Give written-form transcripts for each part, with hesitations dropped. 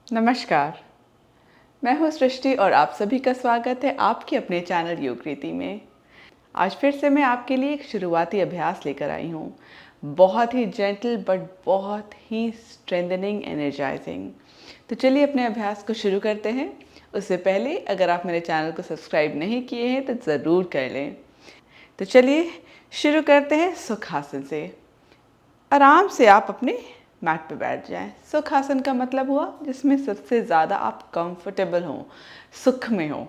नमस्कार, मैं हूँ सृष्टि और आप सभी का स्वागत है आपके अपने चैनल योग रीति में। आज फिर से मैं आपके लिए एक शुरुआती अभ्यास लेकर आई हूँ। बहुत ही जेंटल बट बहुत ही स्ट्रेंथनिंग, एनर्जाइजिंग। तो चलिए अपने अभ्यास को शुरू करते हैं। उससे पहले अगर आप मेरे चैनल को सब्सक्राइब नहीं किए हैं तो ज़रूर कर लें। तो चलिए शुरू करते हैं सुखासन से। आराम से आप अपने मैट पे बैठ जाएं। सुखासन का मतलब हुआ जिसमें सबसे ज़्यादा आप कंफर्टेबल हों, सुख में हो।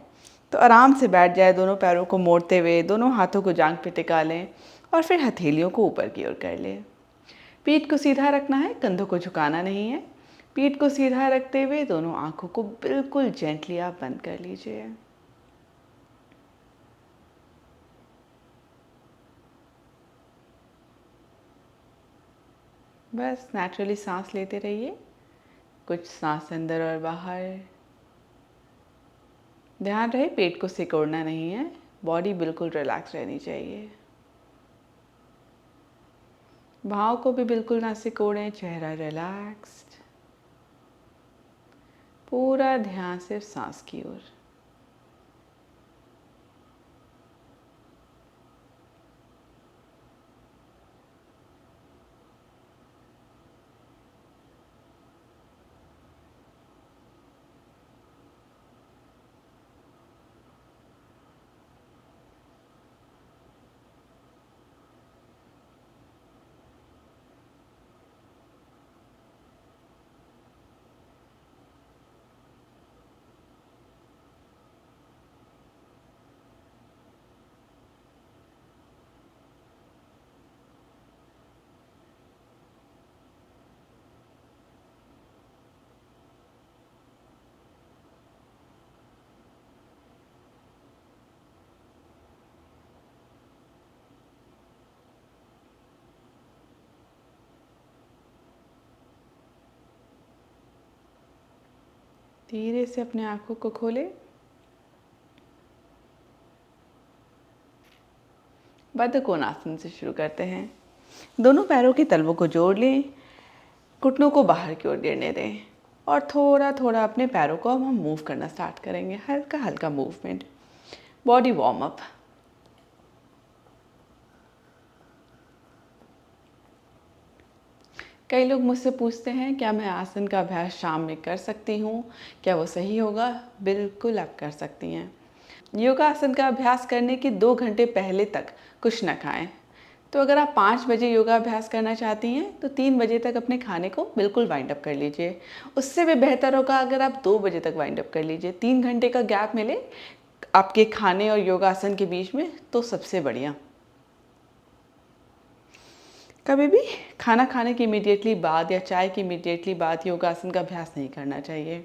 तो आराम से बैठ जाए, दोनों पैरों को मोड़ते हुए, दोनों हाथों को जांघ पे टिका लें और फिर हथेलियों को ऊपर की ओर कर लें। पीठ को सीधा रखना है, कंधों को झुकाना नहीं है। पीठ को सीधा रखते हुए दोनों आँखों को बिल्कुल जेंटली आप बंद कर लीजिए। बस नेचुरली सांस लेते रहिए, कुछ सांस अंदर और बाहर। ध्यान रहे पेट को सिकोड़ना नहीं है, बॉडी बिल्कुल रिलैक्स रहनी चाहिए। भाव को भी बिल्कुल ना सिकोड़ें, चेहरा रिलैक्स्ड। पूरा ध्यान सिर्फ सांस की ओर। धीरे से अपने आंखों को खोलें। बद्ध कोणासन से शुरू करते हैं। दोनों पैरों की तलवों को जोड़ लें, घुटनों को बाहर की ओर गिरने दें और थोड़ा थोड़ा अपने पैरों को अब हम मूव करना स्टार्ट करेंगे। हल्का हल्का मूवमेंट, बॉडी वार्म अप। कई लोग मुझसे पूछते हैं क्या मैं आसन का अभ्यास शाम में कर सकती हूँ, क्या वो सही होगा? बिल्कुल आप कर सकती हैं। योगासन का अभ्यास करने के 2 घंटे पहले तक कुछ न खाएं। तो अगर आप 5 बजे योगाभ्यास करना चाहती हैं तो 3 बजे तक अपने खाने को बिल्कुल वाइंड अप कर लीजिए। उससे भी बेहतर होगा अगर आप 2 बजे तक वाइंड अप कर लीजिए। 3 घंटे का गैप मिले आपके खाने और योगासन के बीच में तो सबसे बढ़िया। कभी भी खाना खाने के इमीडिएटली बाद या चाय के इमीडिएटली बाद योगासन का अभ्यास नहीं करना चाहिए।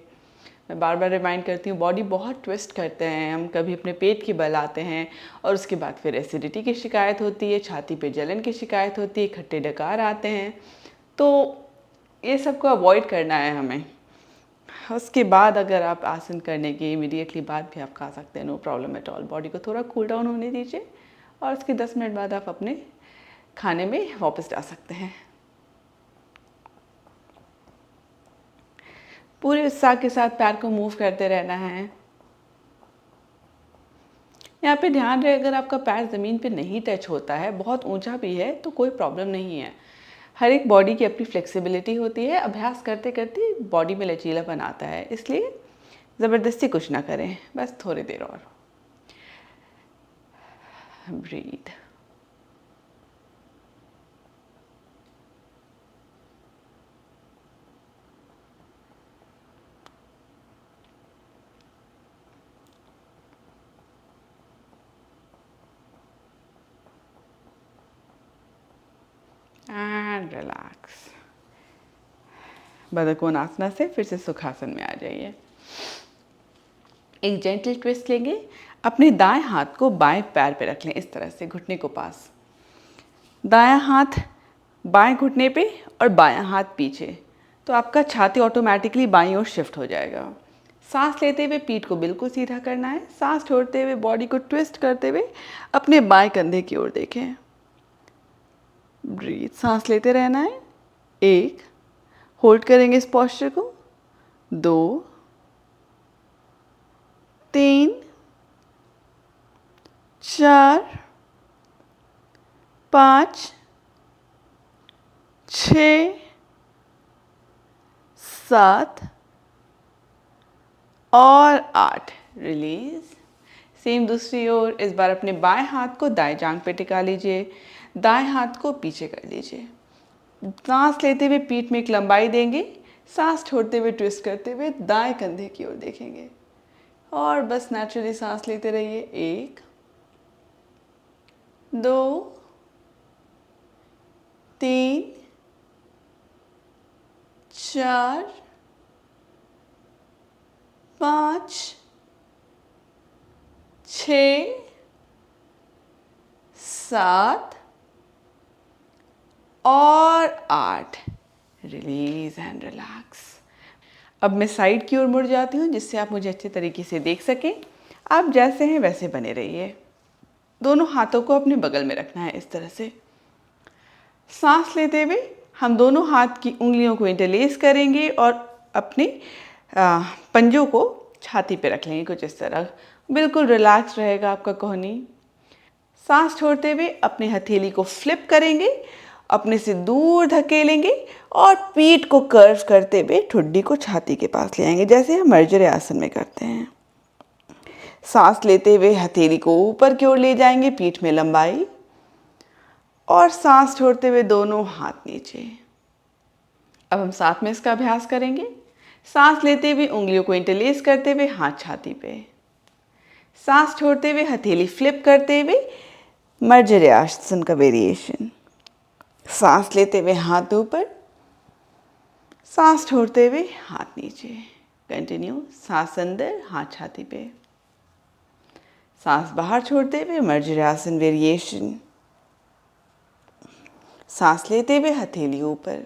मैं बार बार रिमाइंड करती हूँ, बॉडी बहुत ट्विस्ट करते हैं हम। कभी अपने पेट की बल आते हैं और उसके बाद फिर एसिडिटी की शिकायत होती है, छाती पे जलन की शिकायत होती है, खट्टे डकार आते हैं। तो ये सब को अवॉइड करना है हमें। उसके बाद अगर आप आसन करने के इमीडिएटली बाद भी आप खा सकते हैं, no problem at all. Body को थोड़ा कूल डाउन होने दीजिए और उसके 10 मिनट बाद आप अपने खाने में वापस जा सकते हैं। पूरे उत्साह के साथ पैर को मूव करते रहना है। यहाँ पे ध्यान रहे अगर आपका पैर ज़मीन पे नहीं टच होता है, बहुत ऊंचा भी है तो कोई प्रॉब्लम नहीं है। हर एक बॉडी की अपनी फ्लेक्सिबिलिटी होती है। अभ्यास करते करते बॉडी में लचीलापन आता है, इसलिए ज़बरदस्ती कुछ ना करें, बस थोड़ी देर और ब्रीथ। And relax. बदकोनासना से फिर से सुखासन में आ जाइए। एक जेंटल ट्विस्ट लेंगे, अपने दाएं हाथ को बाएं पैर पे रख लें, इस तरह से घुटने को पास। दायां हाथ बाएं घुटने पे और बायां हाथ पीछे, तो आपका छाती ऑटोमेटिकली बाईं ओर शिफ्ट हो जाएगा। सांस लेते हुए पीठ को बिल्कुल सीधा करना है। सांस छोड़ते हुए बॉडी को ट्विस्ट करते हुए अपने बाएं कंधे की ओर देखें। ब्रीथ, सांस लेते रहना है। 1, होल्ड करेंगे इस पोस्चर को। 2, 3, 4, 5, 6, 7 और 8। रिलीज। सेम दूसरी ओर। इस बार अपने बाएं हाथ को दाएं जांघ पे टिका लीजिए, दाएं हाथ को पीछे कर लीजिए। सांस लेते हुए पीठ में एक लंबाई देंगे, सांस छोड़ते हुए ट्विस्ट करते हुए दाएं कंधे की ओर देखेंगे और बस नेचुरली सांस लेते रहिए। 1, 2, 3, 4, 5, 6, 7 और 8। Release and relax. अब मैं साइड की ओर मुड़ जाती हूँ जिससे आप मुझे अच्छे तरीके से देख सकें। आप जैसे हैं वैसे बने रहिए। दोनों हाथों को अपने बगल में रखना है इस तरह से। सांस लेते हुए हम दोनों हाथ की उंगलियों को इंटरलेस करेंगे और अपने पंजों को छाती पे रख लेंगे कुछ इस तरह। बिल्कुल रिलैक्स रहेगा आपका कोहनी। सांस छोड़ते हुए अपने हथेली को फ्लिप करेंगे, अपने से दूर धकेलेंगे और पीठ को कर्व करते हुए ठुड्डी को छाती के पास ले आएंगे जैसे हम मर्जरे आसन में करते हैं। सांस लेते हुए हथेली को ऊपर की ओर ले जाएंगे, पीठ में लंबाई, और सांस छोड़ते हुए दोनों हाथ नीचे। अब हम साथ में इसका अभ्यास करेंगे। सांस लेते हुए उंगलियों को इंटरलेस करते हुए हाथ छाती पे, सांस छोड़ते हुए हथेली फ्लिप करते हुए मर्जरे आसन का वेरिएशन। सांस लेते हुए हाथ ऊपर, सांस छोड़ते हुए हाथ नीचे। कंटिन्यू। सांस अंदर, हाथ छाती पे, सांस बाहर छोड़ते हुए मर्जरे आसन वेरिएशन। सांस लेते हुए हथेली ऊपर,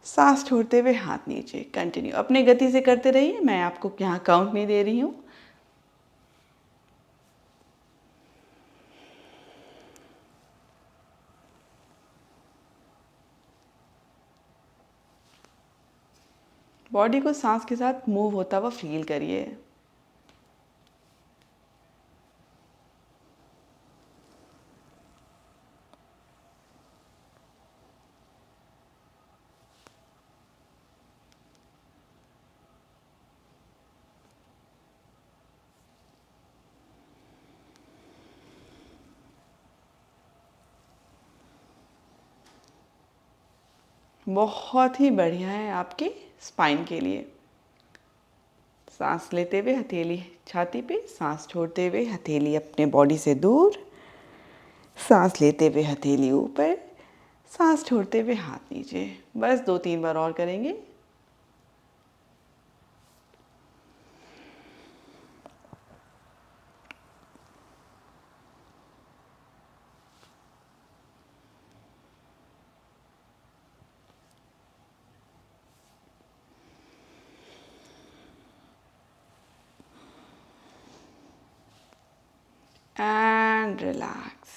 सांस छोड़ते हुए हाथ नीचे। कंटिन्यू। अपनी गति से करते रहिए, मैं आपको यहाँ काउंट नहीं दे रही हूँ। बॉडी को सांस के साथ मूव होता हुआ फील करिए। बहुत ही बढ़िया है आपके स्पाइन के लिए। सांस लेते हुए हथेली छाती पे, सांस छोड़ते हुए हथेली अपने बॉडी से दूर, सांस लेते हुए हथेली ऊपर, सांस छोड़ते हुए हाथ नीचे। बस 2-3 बार और करेंगे। And relax.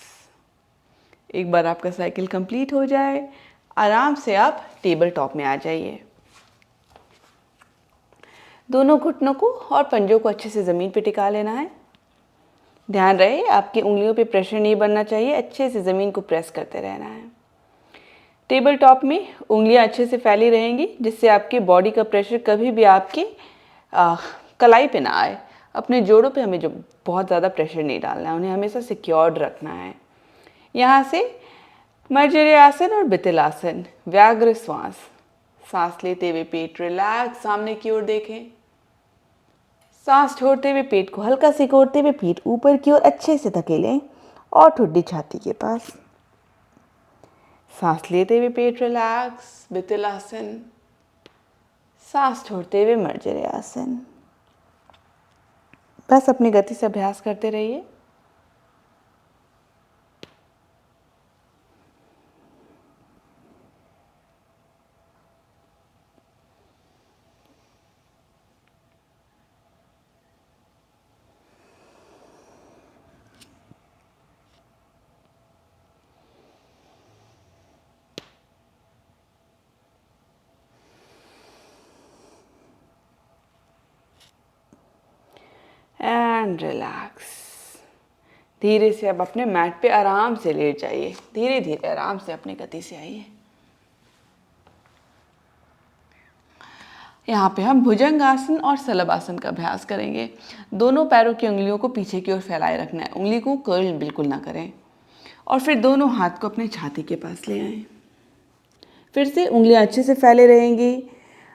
एक बार आपका साइकिल कंप्लीट हो जाए, आराम से आप टेबल टॉप में आ जाइए। दोनों घुटनों को और पंजों को अच्छे से ज़मीन पे टिका लेना है। ध्यान रहे आपकी उंगलियों पे प्रेशर नहीं बनना चाहिए, अच्छे से ज़मीन को प्रेस करते रहना है। टेबल टॉप में उंगलियां अच्छे से फैली रहेंगी जिससे आपके बॉडी का प्रेशर कभी भी आपकी कलाई पे ना आए। अपने जोड़ों पे हमें जो बहुत ज़्यादा प्रेशर नहीं डालना है, उन्हें हमेशा सिक्योर्ड रखना है। यहाँ से मर्जरी आसन और बितिल आसन, व्याघ्र श्वास। सांस लेते हुए पेट रिलैक्स सामने की ओर देखें। सांस छोड़ते हुए पेट को हल्का सिकोड़ते हुए पीठ ऊपर की ओर अच्छे से धकेलें और ठुड्डी छाती के पास। सांस लेते हुए पेट रिलैक्स, बितिल आसन। सांस छोड़ते हुए मर्जरी आसन। बस अपनी गति से अभ्यास करते रहिए। And relax. धीरे से अब अपने मैट पे आराम से लेट जाइए। धीरे धीरे आराम से अपनी गति से आइए। यहाँ पे हम भुजंगासन और शलभासन का अभ्यास करेंगे। दोनों पैरों की उंगलियों को पीछे की ओर फैलाए रखना है। उंगली को कर्ल बिल्कुल ना करें। और फिर दोनों हाथ को अपने छाती के पास ले आएं। फिर से उंगलियां अच्छे से फैले रहेंगी।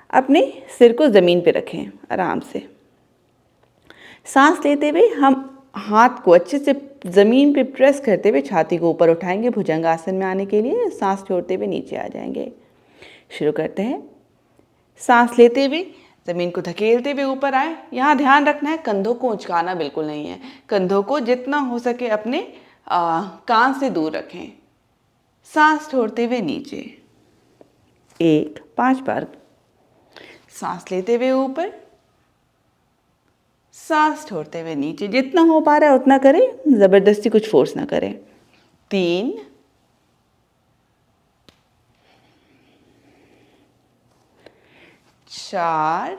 अपने सिर को ज़मीन पे रखें आराम से। सांस लेते हुए हम हाथ को अच्छे से ज़मीन पे प्रेस करते हुए छाती को ऊपर उठाएंगे। भुजंगासन में आने के लिए सांस छोड़ते हुए नीचे आ जाएंगे। शुरू करते हैं। सांस लेते हुए ज़मीन को धकेलते हुए ऊपर आए। यहाँ ध्यान रखना है कंधों को उचकाना बिल्कुल नहीं है। कंधों को जितना हो सके अपने कान से दूर रखें। सांस छोड़ते हुए नीचे। 5 बार सांस लेते हुए ऊपर, सांस छोड़ते हुए नीचे। जितना हो पा रहा है उतना करें, ज़बरदस्ती कुछ फोर्स ना करें। 3, 4,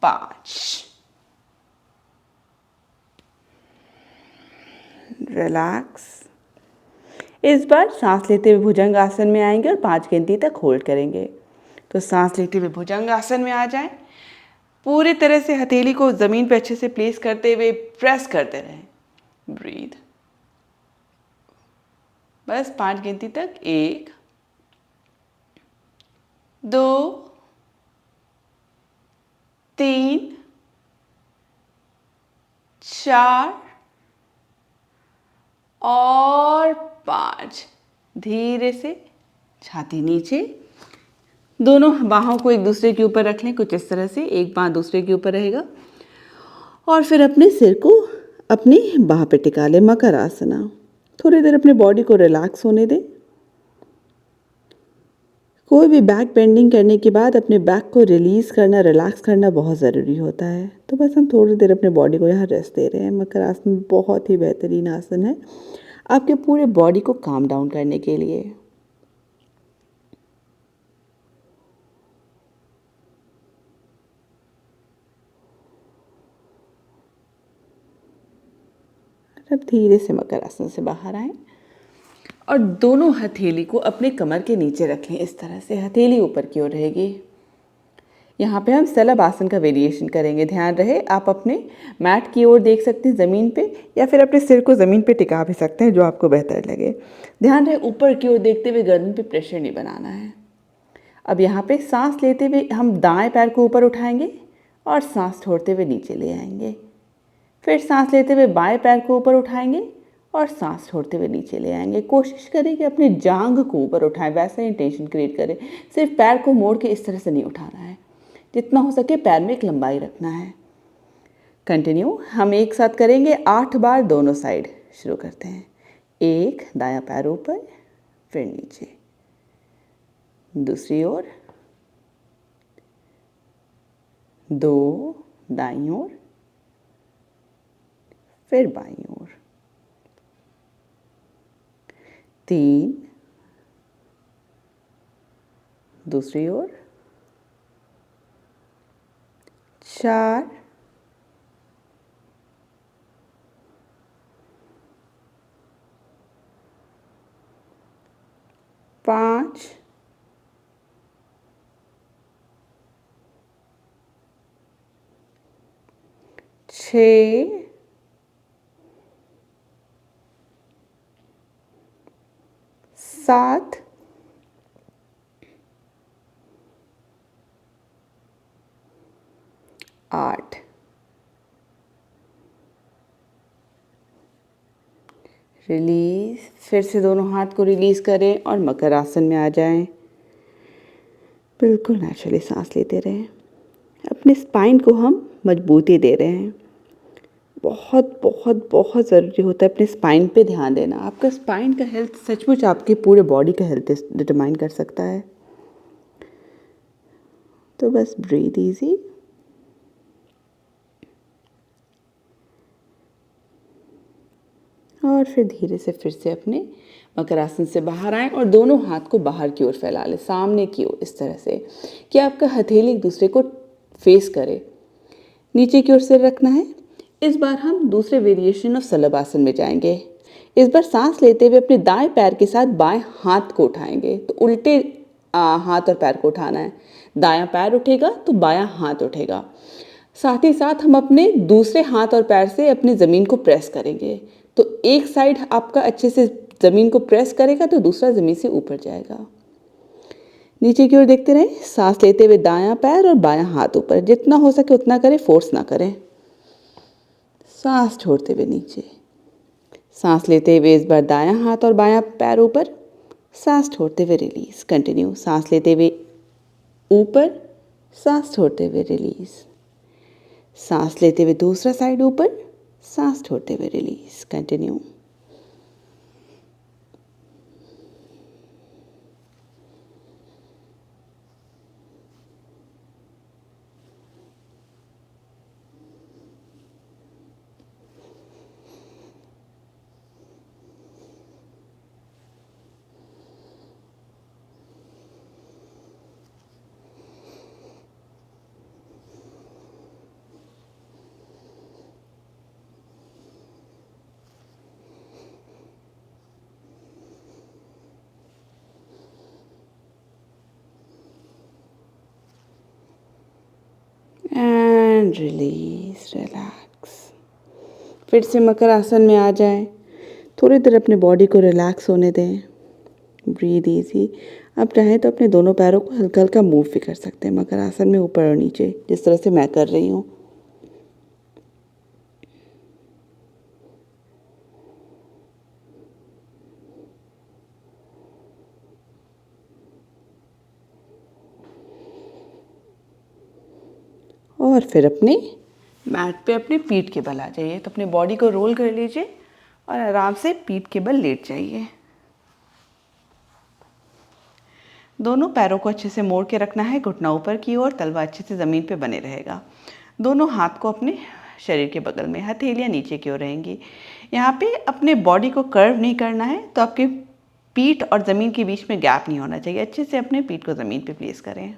5। रिलैक्स। इस बार सांस लेते हुए भुजंगासन में आएंगे और 5 गिनती तक होल्ड करेंगे। तो सांस लेते हुए भुजंगासन में आ जाएं। पूरी तरह से हथेली को ज़मीन पे अच्छे से प्लेस करते हुए प्रेस करते रहें। ब्रीथ। बस 5 गिनती तक। 1, 2, 3, 4 और 5। धीरे से छाती नीचे। दोनों बाहों को एक दूसरे के ऊपर रख लें कुछ इस तरह से। एक बाह दूसरे के ऊपर रहेगा और फिर अपने सिर को अपनी बाह पे टिका लें। मकर आसना। थोड़ी देर अपने बॉडी को रिलैक्स होने दें। कोई भी बैक बेंडिंग करने के बाद अपने बैक को रिलीज़ करना, रिलैक्स करना बहुत ज़रूरी होता है। तो बस हम थोड़ी देर अपने बॉडी को यहाँ रेस्ट दे रहे हैं। मकर आसन बहुत ही बेहतरीन आसन है आपके पूरे बॉडी को काम डाउन करने के लिए। अब धीरे से मकर आसन से बाहर आएं और दोनों हथेली को अपने कमर के नीचे रखें। इस तरह से हथेली ऊपर की ओर रहेगी। यहाँ पे हम शलभ आसन का वेरिएशन करेंगे। ध्यान रहे आप अपने मैट की ओर देख सकते हैं ज़मीन पे, या फिर अपने सिर को ज़मीन पे टिका भी सकते हैं, जो आपको बेहतर लगे। ध्यान रहे ऊपर की ओर देखते हुए गर्दन पे प्रेशर नहीं बनाना है। अब यहाँ पे सांस लेते हुए हम दाएं पैर को ऊपर उठाएंगे और सांस छोड़ते हुए नीचे ले आएंगे। फिर सांस लेते हुए बाएं पैर को ऊपर उठाएंगे और सांस छोड़ते हुए नीचे ले आएंगे। कोशिश करें कि अपनी जांघ को ऊपर उठाएं। वैसा ही टेंशन क्रिएट करें। सिर्फ पैर को मोड़ के इस तरह से नहीं उठाना है। जितना हो सके पैर में एक लंबाई रखना है। कंटिन्यू। हम एक साथ करेंगे 8 बार दोनों साइड। शुरू करते हैं। 1, दायां पैर ऊपर, फिर नीचे। दूसरी ओर। 2, दाईं ओर, फिर बाईं ओर। 3, दूसरी ओर। 4, 5, 6, 7, 8। रिलीज। फिर से दोनों हाथ को रिलीज़ करें और मकर आसन में आ जाएं। बिल्कुल नेचुरली सांस लेते रहें। अपने स्पाइन को हम मजबूती दे रहे हैं। बहुत बहुत बहुत ज़रूरी होता है अपने स्पाइन पे ध्यान देना। आपका स्पाइन का हेल्थ सचमुच आपके पूरे बॉडी का हेल्थ डिटरमाइन कर सकता है। तो बस ब्रीथ इजी। और फिर धीरे से फिर से अपने मकर आसन से बाहर आएं और दोनों हाथ को बाहर की ओर फैला लें, सामने की ओर, इस तरह से कि आपका हथेली एक दूसरे को फेस करे। नीचे की ओर सिर रखना है। इस बार हम दूसरे वेरिएशन ऑफ शलभ आसन में जाएंगे। इस बार सांस लेते हुए अपने दाएं पैर के साथ बाएं हाथ को उठाएंगे। तो उल्टे हाथ और पैर को उठाना है। दायां पैर उठेगा तो बायां हाथ उठेगा। साथ ही साथ हम अपने दूसरे हाथ और पैर से अपनी ज़मीन को प्रेस करेंगे। तो एक साइड आपका अच्छे से ज़मीन को प्रेस करेगा तो दूसरा ज़मीन से ऊपर जाएगा। नीचे की ओर देखते रहें। सांस लेते हुए दायां पैर और बायां हाथ ऊपर, जितना हो सके उतना करें, फोर्स ना करें। सांस छोड़ते हुए नीचे। सांस लेते हुए इस बार दायां हाथ और बायां पैर ऊपर, सांस छोड़ते हुए रिलीज। कंटिन्यू। सांस लेते हुए ऊपर, सांस छोड़ते हुए रिलीज। सांस लेते हुए दूसरा साइड ऊपर, सांस छोड़ते हुए release. Continue. And release, relax. फिर से मकर आसन में आ जाएं। थोड़ी देर अपने बॉडी को रिलैक्स होने दें। Breathe easy. आप चाहें तो अपने दोनों पैरों को हल्का हल्का मूव भी कर सकते हैं मकर आसन में, ऊपर और नीचे, जिस तरह से मैं कर रही हूँ। और फिर अपने मैट पे अपने पीठ के बल आ जाइए। तो अपने बॉडी को रोल कर लीजिए और आराम से पीठ के बल लेट जाइए। दोनों पैरों को अच्छे से मोड़ के रखना है, घुटना ऊपर की ओर, तलवा अच्छे से ज़मीन पे बने रहेगा। दोनों हाथ को अपने शरीर के बगल में, हथेलियाँ नीचे की ओर रहेंगी। यहाँ पे अपने बॉडी को कर्व नहीं करना है, तो आपके पीठ और ज़मीन के बीच में गैप नहीं होना चाहिए। अच्छे से अपने पीठ को ज़मीन पे प्लेस करें।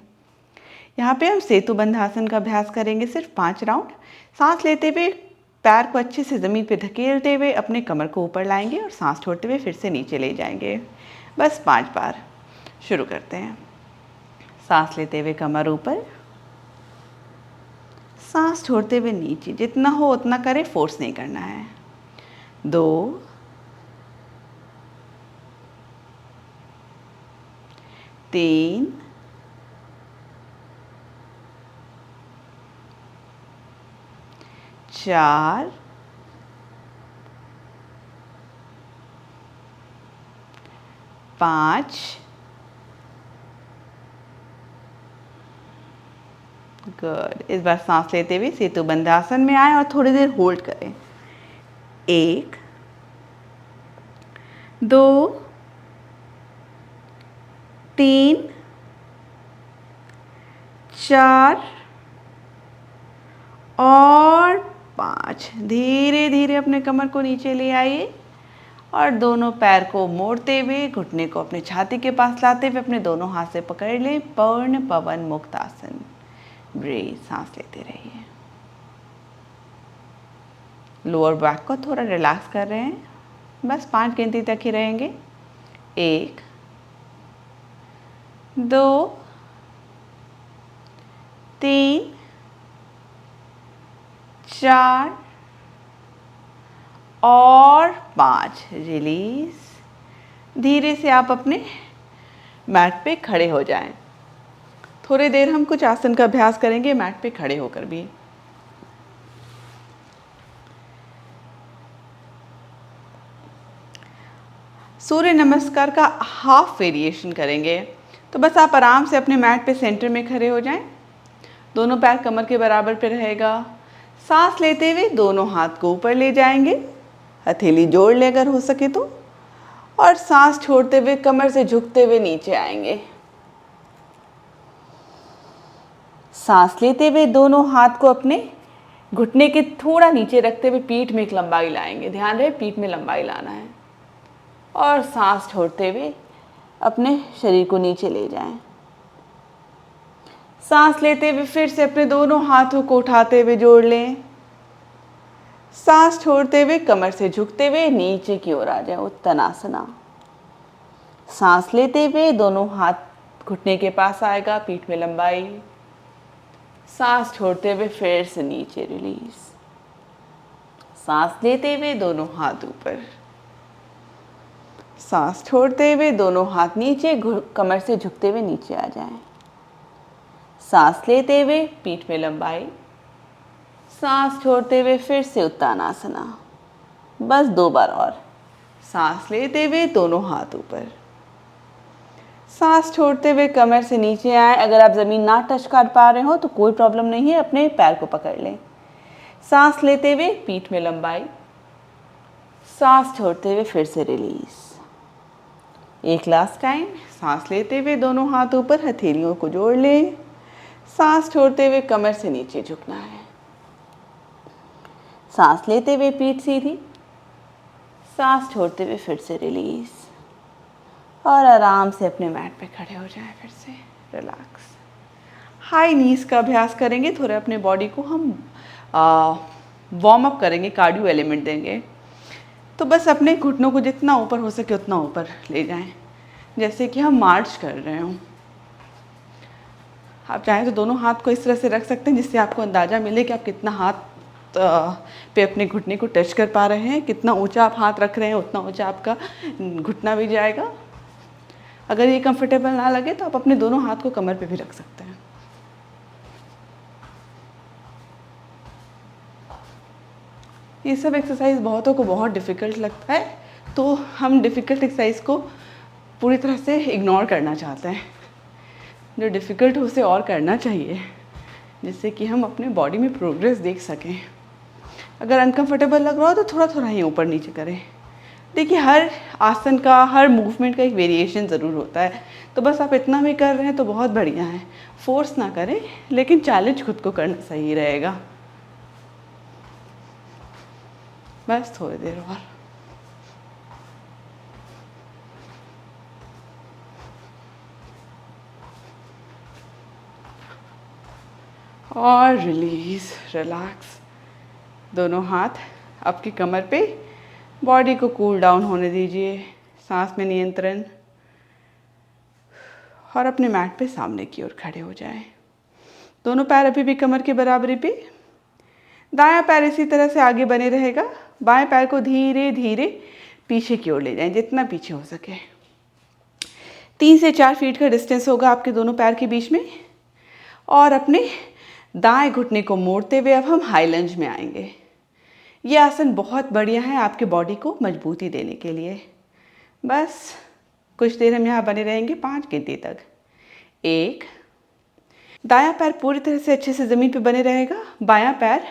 यहाँ पे हम सेतु बंध आसन का अभ्यास करेंगे, सिर्फ 5 राउंड। सांस लेते हुए पैर को अच्छे से ज़मीन पे धकेलते हुए अपने कमर को ऊपर लाएंगे और सांस छोड़ते हुए फिर से नीचे ले जाएंगे। बस 5 बार। शुरू करते हैं। सांस लेते हुए कमर ऊपर, सांस छोड़ते हुए नीचे। जितना हो उतना करें, फोर्स नहीं करना है। 2, 3, 4, 5, गुड। इस बार सांस लेते हुए सेतु बंध आसन में आए और थोड़ी देर होल्ड करें। 1, 2, 3, 4 और 5। धीरे धीरे अपने कमर को नीचे ले आइए और दोनों पैर को मोड़ते हुए घुटने को अपने छाती के पास लाते हुए अपने दोनों हाथ से पकड़ लें। पूर्ण पवन मुक्त आसन। ब्रीथ। सांस लेते रहिए। लोअर बैक को थोड़ा रिलैक्स कर रहे हैं। बस 5 गिनती तक ही रहेंगे। 1, 2, 3, 4 और 5। रिलीज। धीरे से आप अपने मैट पे खड़े हो जाएं। थोड़ी देर हम कुछ आसन का अभ्यास करेंगे मैट पे खड़े होकर भी। सूर्य नमस्कार का हाफ वेरिएशन करेंगे। तो बस आप आराम से अपने मैट पे सेंटर में खड़े हो जाएं। दोनों पैर कमर के बराबर पे रहेगा। सांस लेते हुए दोनों हाथ को ऊपर ले जाएंगे, हथेली जोड़ ले अगर हो सके तो, और सांस छोड़ते हुए कमर से झुकते हुए नीचे आएंगे। सांस लेते हुए दोनों हाथ को अपने घुटने के थोड़ा नीचे रखते हुए पीठ में एक लंबाई लाएंगे। ध्यान रहे पीठ में लंबाई लाना है। और सांस छोड़ते हुए अपने शरीर को नीचे ले जाएं। सांस लेते हुए फिर से अपने दोनों हाथों को उठाते हुए जोड़ लें। सांस छोड़ते हुए कमर से झुकते हुए नीचे की ओर आ जाए, उत्तनासना। सांस लेते हुए दोनों हाथ घुटने के पास आएगा, पीठ में लंबाई। सांस छोड़ते हुए फिर से नीचे रिलीज। सांस लेते हुए दोनों हाथ ऊपर। सांस छोड़ते हुए दोनों हाथ नीचे, कमर से झुकते हुए नीचे आ जाएं। सांस लेते हुए पीठ में लंबाई। सांस छोड़ते हुए फिर से उत्तानासना। बस 2 बार और। सांस लेते हुए दोनों हाथ ऊपर। सांस छोड़ते हुए कमर से नीचे आए। अगर आप ज़मीन ना टच कर पा रहे हो तो कोई प्रॉब्लम नहीं है, अपने पैर को पकड़ लें। सांस लेते हुए पीठ में लंबाई। सांस छोड़ते हुए फिर से रिलीज। एक लास्ट टाइम। सांस लेते हुए दोनों हाथ ऊपर, हथेलियों को जोड़ लें। सांस छोड़ते हुए कमर से नीचे झुकना है। सांस लेते हुए पीठ सीधी। सांस छोड़ते हुए फिर से रिलीज। और आराम से अपने मैट पे खड़े हो जाएं। फिर से रिलैक्स। हाई नीज का अभ्यास करेंगे। थोड़ा अपने बॉडी को हम वार्म अप करेंगे, कार्डियो एलिमेंट देंगे। तो बस अपने घुटनों को जितना ऊपर हो सके उतना ऊपर ले जाएं, जैसे कि हम मार्च कर रहे हों। आप चाहें तो दोनों हाथ को इस तरह से रख सकते हैं जिससे आपको अंदाज़ा मिले कि आप कितना हाथ पे अपने घुटने को टच कर पा रहे हैं। कितना ऊंचा आप हाथ रख रहे हैं उतना ऊंचा आपका घुटना भी जाएगा। अगर ये कंफर्टेबल ना लगे तो आप अपने दोनों हाथ को कमर पे भी रख सकते हैं। ये सब एक्सरसाइज बहुतों को बहुत डिफ़िकल्ट लगता है, तो हम डिफ़िकल्ट एक्सरसाइज को पूरी तरह से इग्नोर करना चाहते हैं। जो डिफ़िकल्ट हो उसे और करना चाहिए, जिससे कि हम अपने बॉडी में प्रोग्रेस देख सकें। अगर अनकंफर्टेबल लग रहा हो तो थोड़ा थोड़ा ही ऊपर नीचे करें। देखिए, हर आसन का, हर मूवमेंट का एक वेरिएशन ज़रूर होता है। तो बस आप इतना भी कर रहे हैं तो बहुत बढ़िया है। फोर्स ना करें, लेकिन चैलेंज खुद को करना सही रहेगा। बस थोड़ी देर और रिलीज, रिलैक्स। दोनों हाथ आपकी कमर पे। बॉडी को कूल डाउन होने दीजिए। सांस में नियंत्रण। और अपने मैट पे सामने की ओर खड़े हो जाएं। दोनों पैर अभी भी कमर के बराबरी पे। दायां पैर इसी तरह से आगे बने रहेगा। बाएं पैर को धीरे धीरे पीछे की ओर ले जाएं, जितना पीछे हो सके। 3 से 4 फीट का डिस्टेंस होगा आपके दोनों पैर के बीच में। और अपने दाएं घुटने को मोड़ते हुए अब हम हाई लंज में आएंगे। ये आसन बहुत बढ़िया है आपके बॉडी को मजबूती देने के लिए। बस कुछ देर हम यहाँ बने रहेंगे, 5 गिनती तक। 1। दायां पैर पूरी तरह से अच्छे से ज़मीन पे बने रहेगा। बायां पैर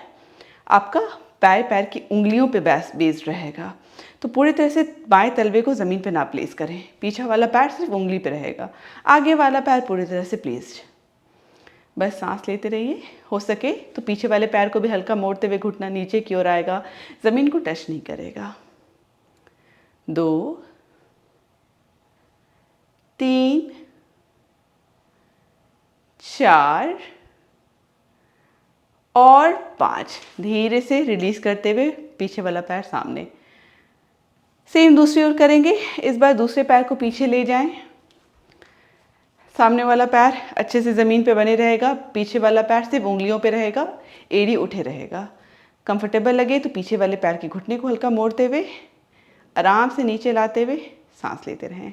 आपका बाएं पैर की उंगलियों पे बेस्ड रहेगा। तो पूरी तरह से बाएं तलवे को ज़मीन पे ना प्लेस करें। पीछे वाला पैर सिर्फ उंगली पे रहेगा, आगे वाला पैर पूरी तरह से प्लेस्ड। बस सांस लेते रहिए। हो सके तो पीछे वाले पैर को भी हल्का मोड़ते हुए घुटना नीचे की ओर आएगा, ज़मीन को टच नहीं करेगा। 2, 3, 4 और 5। धीरे से रिलीज करते हुए पीछे वाला पैर सामने। सेम दूसरी ओर करेंगे। इस बार दूसरे पैर को पीछे ले जाएं। सामने वाला पैर अच्छे से ज़मीन पे बने रहेगा, पीछे वाला पैर सिर्फ उंगलियों पे रहेगा, एड़ी उठे रहेगा। कंफर्टेबल लगे तो पीछे वाले पैर के घुटने को हल्का मोड़ते हुए आराम से नीचे लाते हुए सांस लेते रहें।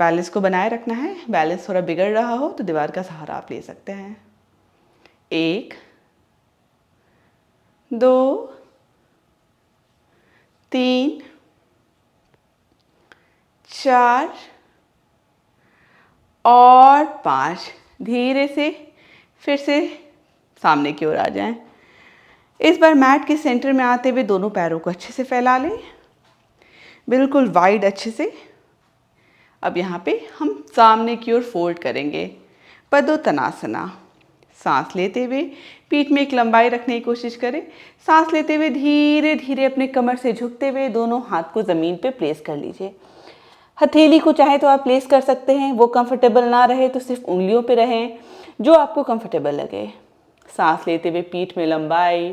बैलेंस को बनाए रखना है। बैलेंस थोड़ा बिगड़ रहा हो तो दीवार का सहारा आप ले सकते हैं। 1, 2, 3, 4 और 5। धीरे से फिर से सामने की ओर आ जाएं। इस बार मैट के सेंटर में आते हुए दोनों पैरों को अच्छे से फैला लें, बिल्कुल वाइड अच्छे से। अब यहाँ पे हम सामने की ओर फोल्ड करेंगे, पद्मोत्तानासना। सांस लेते हुए पीठ में एक लंबाई रखने की कोशिश करें। सांस लेते हुए धीरे धीरे अपने कमर से झुकते हुए दोनों हाथ को ज़मीन पे प्लेस कर लीजिए। हथेली को चाहे तो आप प्लेस कर सकते हैं, वो कंफर्टेबल ना रहे तो सिर्फ उंगलियों पे रहें, जो आपको कंफर्टेबल लगे। सांस लेते हुए पीठ में लंबाई,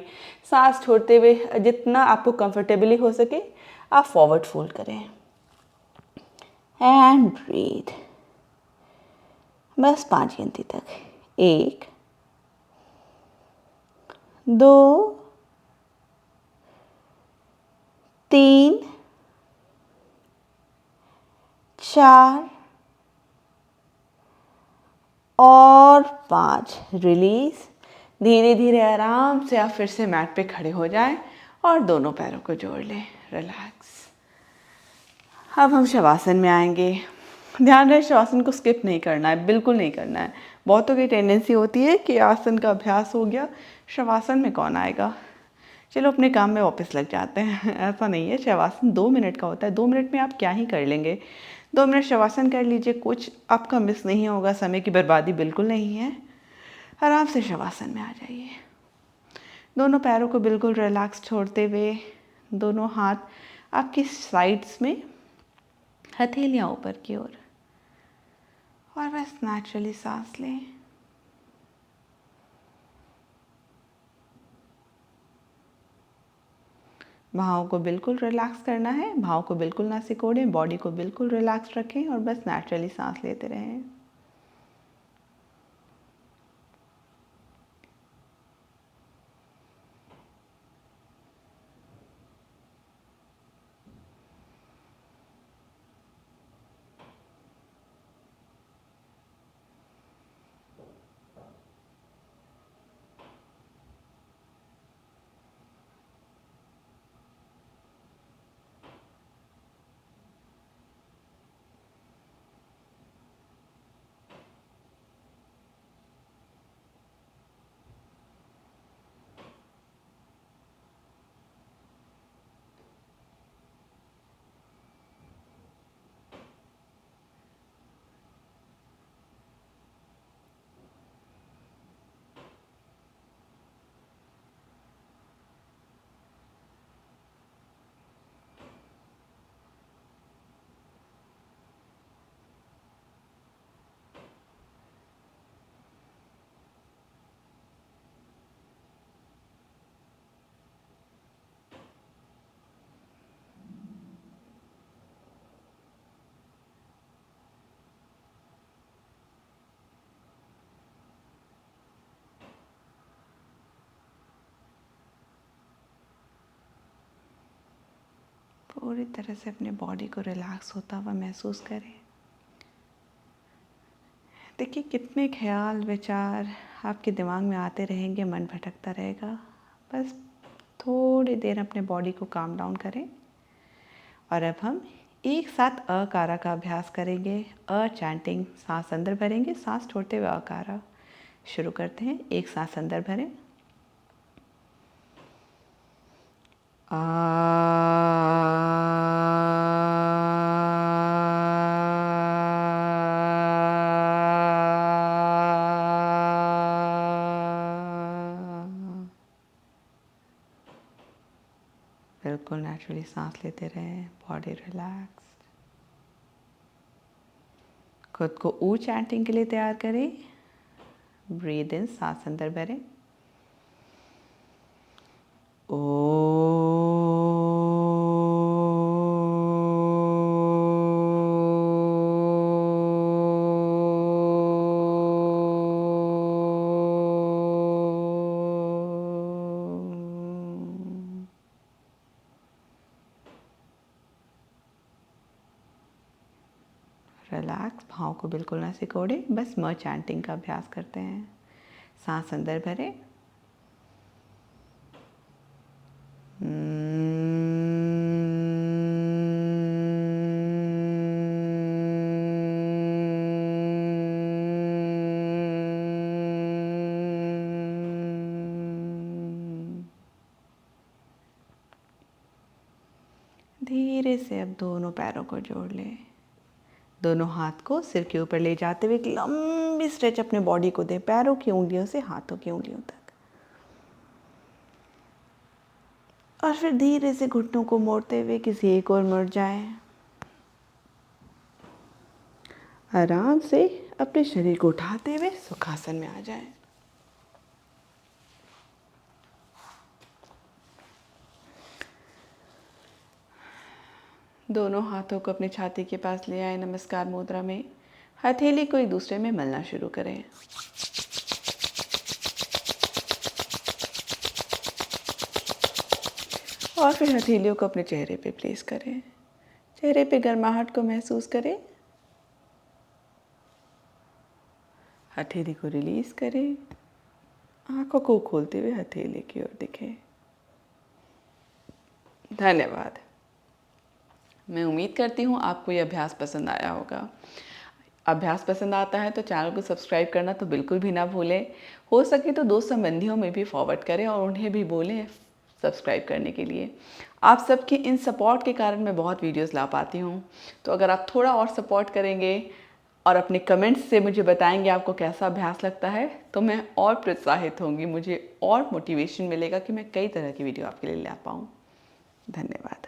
सांस छोड़ते हुए जितना आपको कंफर्टेबली हो सके आप फॉरवर्ड फोल्ड करें एंड ब्रीथ। बस 5 गिनती तक। 1 2 3 4 और 5। रिलीज। धीरे धीरे आराम से आप फिर से मैट पे खड़े हो जाएं और दोनों पैरों को जोड़ लें। रिलैक्स। अब हम शवासन में आएंगे। ध्यान रहे शवासन को स्किप नहीं करना है, बिल्कुल नहीं करना है। बहुतों की टेंडेंसी होती है कि आसन का अभ्यास हो गया, शवासन में कौन आएगा, चलो अपने काम में वापस लग जाते हैं। ऐसा नहीं है। शवासन 2 मिनट का होता है। 2 मिनट में आप क्या ही कर लेंगे। 2 मिनट शवासन कर लीजिए, कुछ आपका मिस नहीं होगा, समय की बर्बादी बिल्कुल नहीं है। आराम से शवासन में आ जाइए। दोनों पैरों को बिल्कुल रिलैक्स छोड़ते हुए दोनों हाथ आपकी साइड्स में, हथेलियाँ ऊपर की ओर, और बस नेचुरली सांस लें। भावों को बिल्कुल रिलैक्स करना है, भावों को बिल्कुल ना सिकोड़ें, बॉडी को बिल्कुल रिलैक्स रखें और बस नेचुरली सांस लेते रहें। पूरी तरह से अपने बॉडी को रिलैक्स होता हुआ महसूस करें। देखिए कितने ख्याल विचार आपके दिमाग में आते रहेंगे, मन भटकता रहेगा। बस थोड़ी देर अपने बॉडी को काम डाउन करें। और अब हम एक साथ अकारा का अभ्यास करेंगे। चैंटिंग, सांस अंदर भरेंगे, सांस छोड़ते हुए अकारा शुरू करते हैं। एक सांस अंदर भरें, बिल्कुल नेचुरली सांस लेते रहें, बॉडी रिलैक्स। खुद को चैंटिंग के लिए तैयार करें। ब्रीद इन, सांस अंदर भरें, रिलैक्स। भाव को बिल्कुल ना सिकोड़े, बस म चैंटिंग का अभ्यास करते हैं। सांस अंदर भरें, धीरे से अब दोनों पैरों को जोड़ लें। दोनों हाथ को सिर के ऊपर ले जाते हुए एक लंबी स्ट्रेच अपने बॉडी को दें, पैरों की उंगलियों से हाथों की उंगलियों तक। और फिर धीरे से घुटनों को मोड़ते हुए किसी एक ओर मुड़ जाएं। आराम से अपने शरीर को उठाते हुए सुखासन में आ जाएं। दोनों हाथों को अपनी छाती के पास ले आए। नमस्कार मुद्रा में हथेली को एक दूसरे में मलना शुरू करें। और फिर हथेलियों को अपने चेहरे पे प्लेस करें। चेहरे पे गर्माहट को महसूस करें। हथेली को रिलीज करें। आंखों को खोलते हुए हथेली की ओर दिखें। धन्यवाद। मैं उम्मीद करती हूँ आपको ये अभ्यास पसंद आया होगा। अभ्यास पसंद आता है तो चैनल को सब्सक्राइब करना तो बिल्कुल भी ना भूलें। हो सके तो दोस्त संबंधियों में भी फॉरवर्ड करें और उन्हें भी बोलें सब्सक्राइब करने के लिए। आप सबके इन सपोर्ट के कारण मैं बहुत वीडियोस ला पाती हूँ। तो अगर आप थोड़ा और सपोर्ट करेंगे और अपने कमेंट्स से मुझे बताएंगे आपको कैसा अभ्यास लगता है, तो मैं और प्रोत्साहित होंगी, मुझे और मोटिवेशन मिलेगा कि मैं कई तरह की वीडियो आपके लिए ला पाऊँ। धन्यवाद।